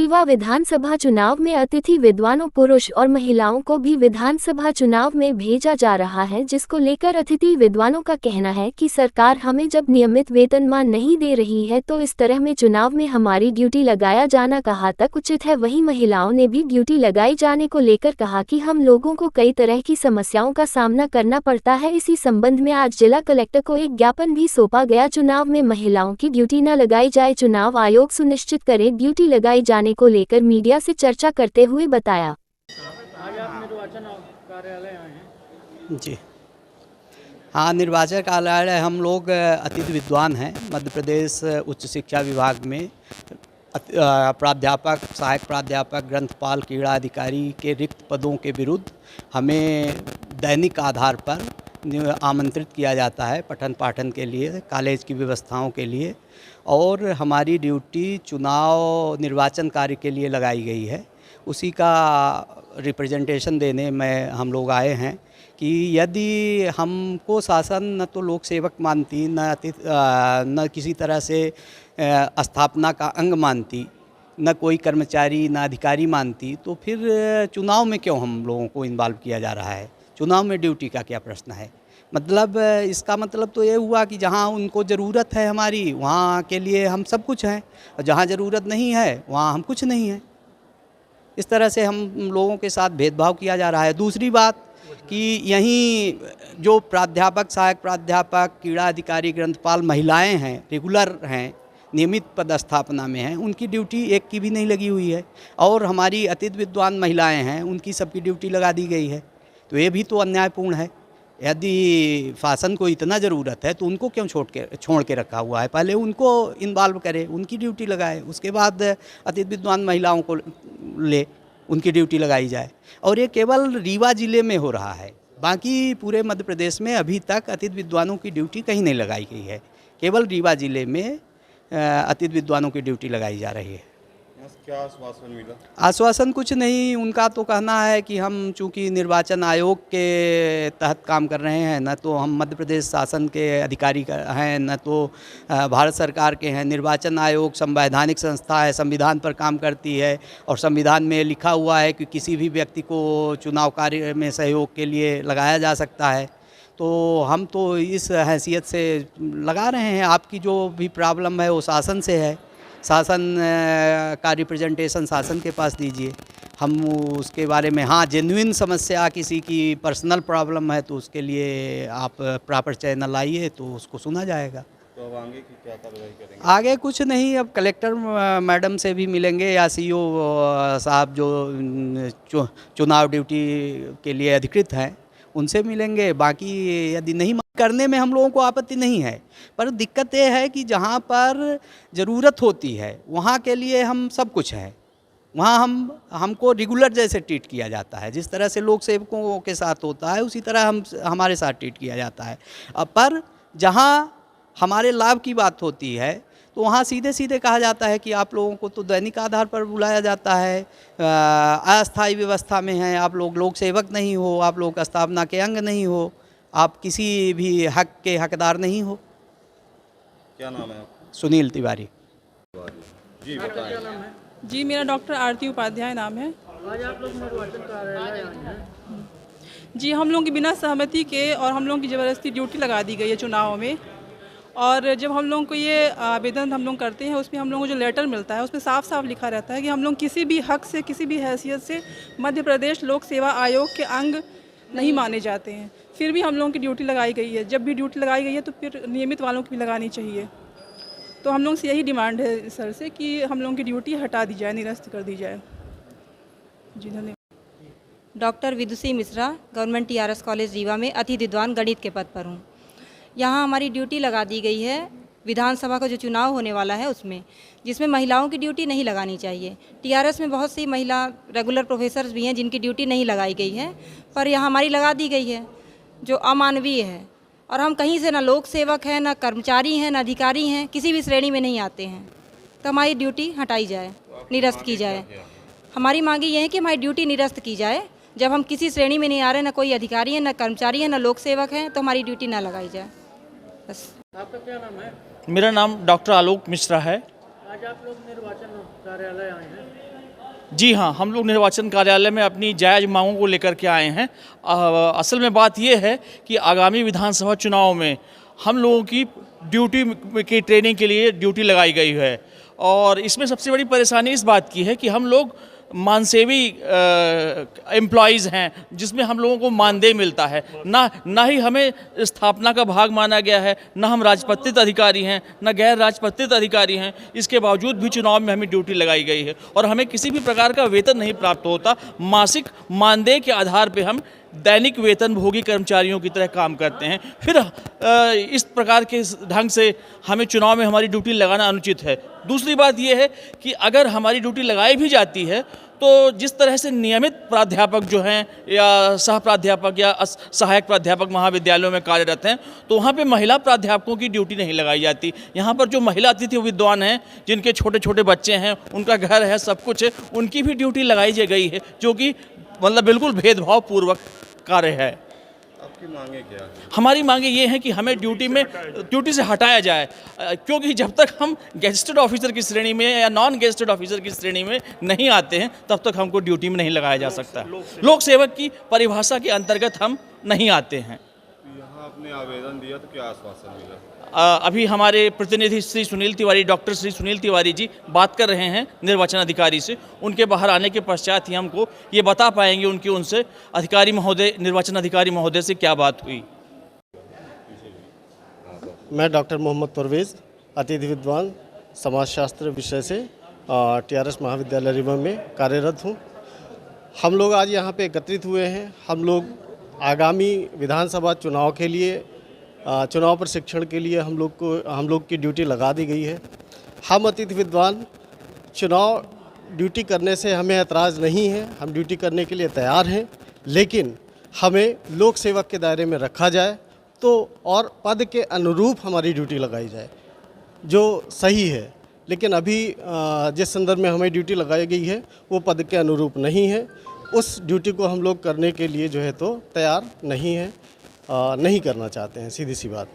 रीवा विधानसभा चुनाव में अतिथि विद्वानों पुरुष और महिलाओं को भी विधानसभा चुनाव में भेजा जा रहा है, जिसको लेकर अतिथि विद्वानों का कहना है कि सरकार हमें जब नियमित वेतनमान नहीं दे रही है तो इस तरह में चुनाव में हमारी ड्यूटी लगाया जाना कहाँ तक उचित है। वहीं महिलाओं ने भी ड्यूटी लगाई जाने को लेकर कहा कि हम लोगों को कई तरह की समस्याओं का सामना करना पड़ता है। इसी संबंध में आज जिला कलेक्टर को एक ज्ञापन भी सौंपा गया। चुनाव में महिलाओं की ड्यूटी न लगाई जाए, चुनाव आयोग सुनिश्चित करे। ड्यूटी लगाई जाने को लेकर मीडिया से चर्चा करते हुए बताया। आज आप निर्वाचन कार्यालय आए हैं? जी हाँ, निर्वाचन कार्यालय हम लोग अतिथि विद्वान हैं। मध्य प्रदेश उच्च शिक्षा विभाग में प्राध्यापक, सहायक प्राध्यापक, ग्रंथपाल, क्रीड़ा अधिकारी के रिक्त पदों के विरुद्ध हमें दैनिक आधार पर आमंत्रित किया जाता है पठन पाठन के लिए, कॉलेज की व्यवस्थाओं के लिए, और हमारी ड्यूटी चुनाव निर्वाचन कार्य के लिए लगाई गई है। उसी का रिप्रेजेंटेशन देने में हम लोग आए हैं कि यदि हमको शासन न तो लोक सेवक मानती, न किसी तरह से स्थापना का अंग मानती, न कोई कर्मचारी न अधिकारी मानती, तो फिर चुनाव में क्यों हम लोगों को इन्वॉल्व किया जा रहा है? चुनाव में ड्यूटी का क्या प्रश्न है? मतलब इसका मतलब तो ये हुआ कि जहाँ उनको ज़रूरत है हमारी, वहाँ के लिए हम सब कुछ हैं, और जहाँ ज़रूरत नहीं है वहाँ हम कुछ नहीं हैं। इस तरह से हम लोगों के साथ भेदभाव किया जा रहा है। दूसरी बात कि यहीं जो प्राध्यापक, सहायक प्राध्यापक, क्रीड़ा अधिकारी, ग्रंथपाल महिलाएं हैं, रेगुलर हैं, नियमित पदस्थापना में हैं, उनकी ड्यूटी एक की भी नहीं लगी हुई है। और हमारी अतिथि विद्वान महिलाएं हैं, उनकी सबकी ड्यूटी लगा दी गई है। तो ये भी तो अन्यायपूर्ण है। यदि शासन को इतना ज़रूरत है तो उनको क्यों छोड़ के रखा हुआ है? पहले उनको इन्वॉल्व करे, उनकी ड्यूटी लगाए, उसके बाद अतिथि विद्वान महिलाओं को ले, उनकी ड्यूटी लगाई जाए। और ये केवल रीवा ज़िले में हो रहा है, बाकी पूरे मध्य प्रदेश में अभी तक अतिथि विद्वानों की ड्यूटी कहीं नहीं लगाई गई है। केवल रीवा ज़िले में अतिथि विद्वानों की ड्यूटी लगाई जा रही है। क्या आश्वासन मिला? आश्वासन कुछ नहीं। उनका तो कहना है कि हम चूंकि निर्वाचन आयोग के तहत काम कर रहे हैं, न तो हम मध्य प्रदेश शासन के अधिकारी हैं, न तो भारत सरकार के हैं। निर्वाचन आयोग संवैधानिक संस्था है, संविधान पर काम करती है, और संविधान में लिखा हुआ है कि किसी भी व्यक्ति को चुनाव कार्य में सहयोग के लिए लगाया जा सकता है। तो हम तो इस हैसियत से लगा रहे हैं। आपकी जो भी प्रॉब्लम है वो शासन से है, शासन का रिप्रेजेंटेशन शासन के पास दीजिए। हम उसके बारे में, हाँ, जेन्युइन समस्या किसी की पर्सनल प्रॉब्लम है तो उसके लिए आप प्रॉपर चैनल आइए तो उसको सुना जाएगा। तो अब आगे की क्या कार्रवाई करेंगे? आगे कुछ नहीं, अब कलेक्टर मैडम से भी मिलेंगे, या सीईओ साहब जो चुनाव ड्यूटी के लिए अधिकृत हैं उनसे मिलेंगे। बाकी यदि नहीं करने में हम लोगों को आपत्ति नहीं है, पर दिक्कत ये है कि जहाँ पर ज़रूरत होती है वहाँ के लिए हम सब कुछ हैं। वहाँ हमको रेगुलर जैसे ट्रीट किया जाता है, जिस तरह से लोक सेवकों के साथ होता है उसी तरह हमारे साथ ट्रीट किया जाता है। पर जहाँ हमारे लाभ की बात होती है तो वहाँ सीधे सीधे कहा जाता है कि आप लोगों को तो दैनिक आधार पर बुलाया जाता है, अस्थायी व्यवस्था में हैं, आप लोग लोक सेवक नहीं हो, आप लोग स्थापना के अंग नहीं हो, आप किसी भी हक के हकदार नहीं हो। क्या नाम है आपका? सुनील तिवारी। जी बताएं। जी, मेरा डॉक्टर आरती उपाध्याय नाम है। आज आप लोग निर्वाचन कार्यालय आए हैं? जी, हम लोगों की बिना सहमति के और हम लोगों की ज़बरदस्ती ड्यूटी लगा दी गई है चुनाव में। और जब हम लोगों को ये आवेदन हम लोग करते हैं, उसमें हम लोगों को जो लेटर मिलता है उसमें साफ साफ लिखा रहता है कि हम लोग किसी भी हक से, किसी भी हैसियत से मध्य प्रदेश लोक सेवा आयोग के अंग नहीं माने जाते हैं। फिर भी हम लोगों की ड्यूटी लगाई गई है। जब भी ड्यूटी लगाई गई है तो फिर नियमित वालों की भी लगानी चाहिए। तो हम लोग से यही डिमांड है सर से कि हम लोगों की ड्यूटी हटा दी जाए, निरस्त कर दी जाए। जी धन्यवाद। Doctor Vidushi Mishra, government TRS college Rewa में अतिथि विद्वान गणित के पद पर हूँ। यहाँ हमारी ड्यूटी लगा दी गई है विधानसभा का जो चुनाव होने वाला है उसमें, जिसमें महिलाओं की ड्यूटी नहीं लगानी चाहिए। टीआरएस में बहुत सी महिला रेगुलर प्रोफेसर्स भी हैं जिनकी ड्यूटी नहीं लगाई गई है, पर यहाँ हमारी लगा दी गई है, जो अमानवीय है। और हम कहीं से ना लोक सेवक हैं, ना कर्मचारी हैं, ना अधिकारी हैं, किसी भी श्रेणी में नहीं आते हैं। तो हमारी ड्यूटी हटाई जाए, निरस्त की जाए। हमारी मांगी ये है कि हमारी ड्यूटी निरस्त की जाए। जब हम किसी श्रेणी में नहीं आ रहे, ना कोई अधिकारी है, ना कर्मचारी है, ना लोक सेवक हैं, तो हमारी ड्यूटी ना लगाई जाए, बस। आपका क्या नाम है? मेरा नाम डॉक्टर आलोक मिश्रा है। आज आप लोग निर्वाचन कार्यालय आए हैं? जी हाँ, हम लोग निर्वाचन कार्यालय में अपनी जायज़ मांगों को लेकर के आए हैं। असल में बात ये है कि आगामी विधानसभा चुनाव में हम लोगों की ड्यूटी की ट्रेनिंग के लिए ड्यूटी लगाई गई है और इसमें सबसे बड़ी परेशानी इस बात की है कि हम लोग मानसेवी एम्प्लॉयज़ हैं, जिसमें हम लोगों को मानदेय मिलता है। ना ही हमें स्थापना का भाग माना गया है, ना हम राजपत्रित अधिकारी हैं, ना गैर राजपत्रित अधिकारी हैं। इसके बावजूद भी चुनाव में हमें ड्यूटी लगाई गई है और हमें किसी भी प्रकार का वेतन नहीं प्राप्त होता। मासिक मानदेय के आधार पर हम दैनिक वेतनभोगी कर्मचारियों की तरह काम करते हैं। फिर इस प्रकार के ढंग से हमें चुनाव में हमारी ड्यूटी लगाना अनुचित है। दूसरी बात यह है कि अगर हमारी ड्यूटी लगाई भी जाती है तो जिस तरह से नियमित प्राध्यापक जो हैं या सह प्राध्यापक या सहायक प्राध्यापक महाविद्यालयों में कार्यरत हैं, तो वहाँ पे महिला प्राध्यापकों की ड्यूटी नहीं लगाई जाती। यहाँ पर जो महिला अतिथि विद्वान हैं, जिनके छोटे छोटे बच्चे हैं, उनका घर है, सब कुछ है, उनकी भी ड्यूटी लगाई गई है, जो कि मतलब बिल्कुल भेदभाव पूर्वक कार्य है। आपकी मांगे क्या है? हमारी मांगे ये हैं कि हमें ड्यूटी से हटाया जाए, क्योंकि जब तक हम गेजेटेड ऑफिसर की श्रेणी में या नॉन गेजेटेड ऑफिसर की श्रेणी में नहीं आते हैं, तब तक हमको ड्यूटी में नहीं लगाया जा सकता। लोक सेवक की परिभाषा के अंतर्गत हम नहीं आते हैं। यहाँ आपने आवेदन दिया तो क्या आश्वासन मिला? अभी हमारे प्रतिनिधि श्री सुनील तिवारी, डॉक्टर श्री सुनील तिवारी जी बात कर रहे हैं निर्वाचन अधिकारी से। उनके बाहर आने के पश्चात ही हमको ये बता पाएंगे उनसे अधिकारी महोदय, निर्वाचन अधिकारी महोदय से क्या बात हुई। मैं डॉक्टर मोहम्मद परवेज़, अतिथि विद्वान समाजशास्त्र विषय से TRS महाविद्यालय रीवा में कार्यरत हूँ। हम लोग आज यहाँ पे एकत्रित हुए हैं। हम लोग आगामी विधानसभा चुनाव के लिए चुनाव प्रशिक्षण के लिए हम लोग की ड्यूटी लगा दी गई है। हम अतिथि विद्वान चुनाव ड्यूटी करने से हमें ऐतराज़ नहीं है, हम ड्यूटी करने के लिए तैयार हैं, लेकिन हमें लोक सेवक के दायरे में रखा जाए तो और पद के अनुरूप हमारी ड्यूटी लगाई जाए, जो सही है। लेकिन अभी जिस संदर्भ में हमें ड्यूटी लगाई गई है वो पद के अनुरूप नहीं है। उस ड्यूटी को हम लोग करने के लिए जो है तो तैयार नहीं है, नहीं करना चाहते हैं, सीधी सी बात।